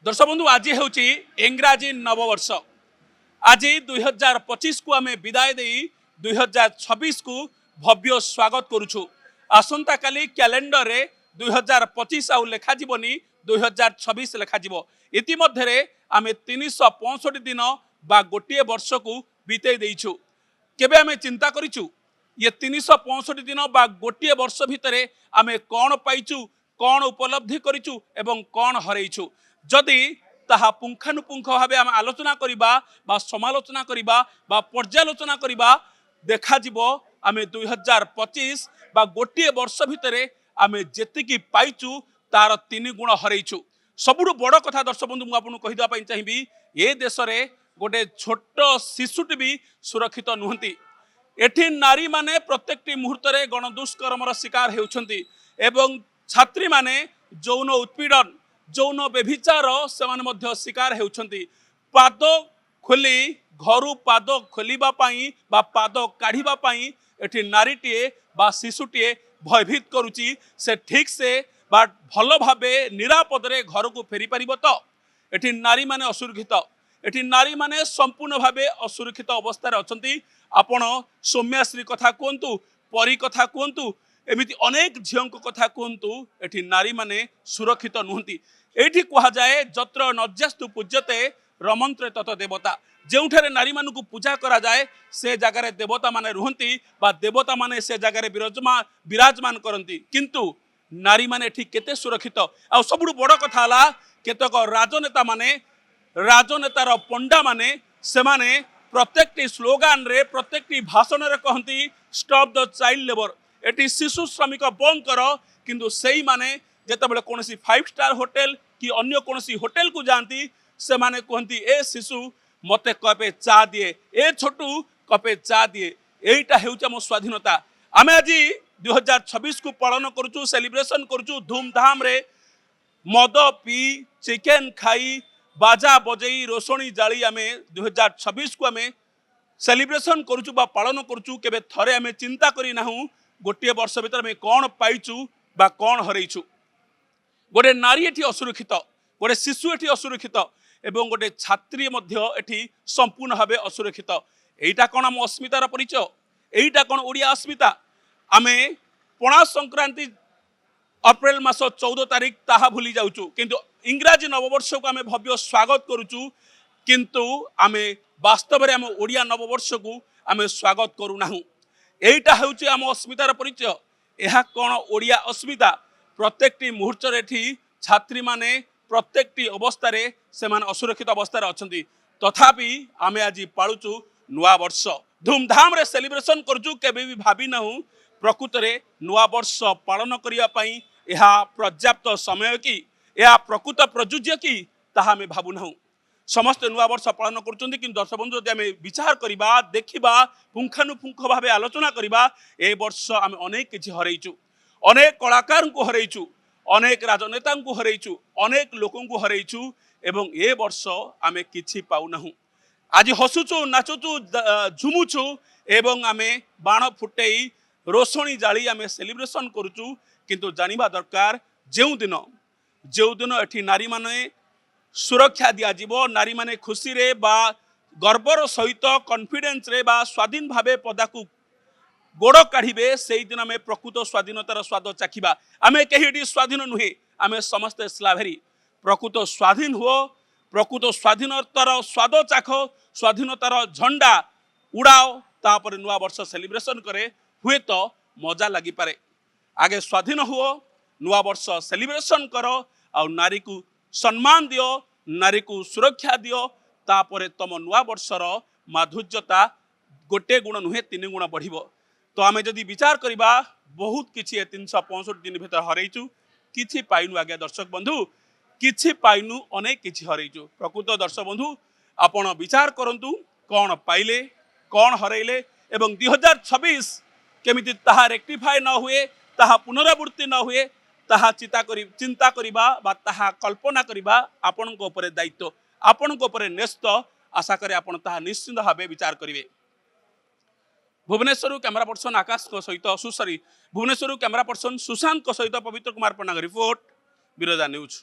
दर्शक बंधु आज हूँ इंग्राजी नववर्ष। आज 2025 को आम विदाय दे 2026 को भव्य स्वागत करुछु। आसंता काली कैलेंडर रे 2025 आउ लेखा जीवनी 2026 लेखा जीव। इतिमध्य आम 365 दिन बा गोटे वर्ष को बीते देइछु। केबे आम चिंता करिछु ये 365 दिन बा गोटे वर्ष भितरे आम कौन पाइछु, कौन उपलब्धि करिछु एवं कौन हरैछु। जदि ताहा पुंखानुपुंख भाव आम आलोचना करिबा बा समालोचना करिबा बा पर्यालोचना करिबा देखा जिवो आमे 2025 बा गोटे वर्ष भितरे आमे जेतिकी पाइछु तार 3 गुण हरैछु। सबुठु बड़ कथा दर्शक बंधु मु आपन कहि दबा चाहिबी ए देश रे गोटे छोट शिशुटी भी सुरक्षित नुहंती। एठी नारी माने प्रत्येकटी मुहूर्त रे गणदुष्कर्मर शिकार हेउछंती एवं छात्री माने यौन उत्पीड़न यौन व्यभिचार सेमाने मध्य शिकार हेउछंती। पाद खोली घरु पाद खोलिबा पाई बा पाद काढ़िबा पाई एठी नारीटीए बा शिशुटीए भयभीत करुची। से ठीक से बा भल भाबे निरापद रे घर को फेरी पारिबो तो एठी नारी माने असुरक्षित, एठी नारी माने संपूर्ण भाबे असुरक्षित अवस्था रे अछंती। आपण सौम्याश्री कथा कहतु, परी कथा कहतु, एमिति अनेक झील कथा कहतु, एठी नारी माने सुरक्षित नुहंती। एठी कहा जाए जत्र नज्यास्तु पूज्यते रमंत्रे तत देवता। जोठारे नारी मानकु पूजा करा जाए से जगार देवता माने रुहंती बा देवता माने से जगार विराजमान करंती। किंतु नारी माने एठी केते सुरक्षित। आ सबुठु बड़ कथा हला केतक राजनेता माने राजनेतार पंडा माने सेमाने प्रत्येकटी स्लोगान रे प्रत्येकटी भाषण रे कहंती स्टॉप द चाइल्ड लेबर, एटी शिशु श्रमिक बंद कर। किंतु सेई माने जेतेबेले कोनोसी 5 स्टार होटल कि अन्य कोनोसी होटल को जानती से माने कहंती ए शिशु मते कपे चा दिए, ए छोटू कपे चा दिए। एइटा हेउचा मो स्वाधीनता। आमे आज 2026 को पालन करूछु, सेलिब्रेशन करूछु धूमधाम रे। मद पी चिकेन खाई बाजा बजई रोशनी जाली आमे 2026 को आमे सेलिब्रेशन करूछु बा पालन करूछु। केबे थरे आमे चिंता करी नाहु गोटे वर्ष भीतर आमे कोन पाइछु बा कोन हरैछु। गोटे नारी एठी असुरक्षित, गोटे शिशु एठी असुरक्षित एवं गोटे छात्री मध्य एठी संपूर्ण भावे असुरक्षित। एइटा कोन आम अस्मितार परिचय, एइटा कोन ओडिया अस्मिता। आमे पणा संक्रांति अप्रैल मास 14 तारिख ताहा भूली जाउछु, किंतु इंग्राजी नववर्ष को आमे भव्य स्वागत करूछु। किंतु आमे वास्तव रे आम ओडिया नववर्ष को आमे स्वागत करू नाहु। एइटा हेउछि आम अस्मितार परिचय। एहा कोन ओडिया अस्मिता। प्रत्येकटी मुहूर्त रे छात्री माने प्रत्येकटी अवस्था रे सेमान असुरक्षित अवस्था रे अछंती। तथापि आमे आज पाळुचु नुआ वर्ष, धूमधाम रे सेलिब्रेशन करजु। केबे भी भाबी नाहु प्रकृत रे नुआ वर्ष पालन करिया पई एहा पर्याप्त समय कि एहा प्रकृत प्रयोज्य कि ताहा आमे भाबु नाहु। समस्त नुआ वर्ष पालन करछंती। किंतु दर्शक बंधु जदि आमे विचार करिबा देखिबा पुंखानुपुंख भाबे आलोचना करिबा ए वर्ष आमे अनेक किछि हरैछु, अनेक कलाकार को हरैछु, अनेक राजनेता को हरैछु, अनेक लोकों को हरैछु एवं ए वर्ष आमे किछि पाउ नाहु। आज हसुचु नाचुचु झुमुचु एवं आमे बाण फुटेई रोशनी जाली आमे सेलिब्रेशन करूचु। किंतु जानिबा दरकार जेउ दिन एठी नारी माने सुरक्षा दिया जीवो, नारी माने खुशी रे बा गर्वर सहित कॉन्फिडेंस रे बा स्वाधीन भावे पदाकू गोड़ काढ़े से दिन आम प्रकृत स्वाधीनतार स्वाद चाखिबा। आमे कहीं स्वाधीन नुहे, आमे समस्ते स्लाभेरी। प्रकृत स्वाधीन हुओ, प्रकृत स्वाधीनतार स्वाद चाख, स्वाधीनतार झंडा उड़ाओ, तापर नुआ वर्ष सेलिब्रेशन करे हुए तो मजा लगी पारे। आगे स्वाधीन हुओ, नुआ वर्ष सेलिब्रेशन करो, आ नारी को सम्मान दियो, नारी को सुरक्षा दियो। तापर तम नुआ वर्षर माधुर्यता गोटे गुण नुहे 3 गुण बढ़िबो। तो आमे जदि विचार करिबा बहुत किछि 365 दिन भीतर हरैछु, किछि पाइनु। आज्ञा दर्शक बंधु किछि पाइनु, अनेक किछि हरैछु। प्रकृत दर्शक बंधु आपण विचार करंतु कोन पाइले कोन हरैले एवं 2026 केमिति ताहा रेक्टिफाई न हुए, ताहा पुनरावृत्ति न हुए, ताहा चिंता करिबा बा ताहा कल्पना करिबा आपणक उपरे दायित्व, आपणक उपरे न्यस्त। आशा करे आपण ताहा निश्चित भावे विचार करिवे। भुवनेश्वर कैमरा पर्सन आकाश सहित भुवनेश्वर कैमरा पर्सन सुशांत सहित पवित्र कुमार पन्ना रिपोर्ट, बिरजा न्यूज।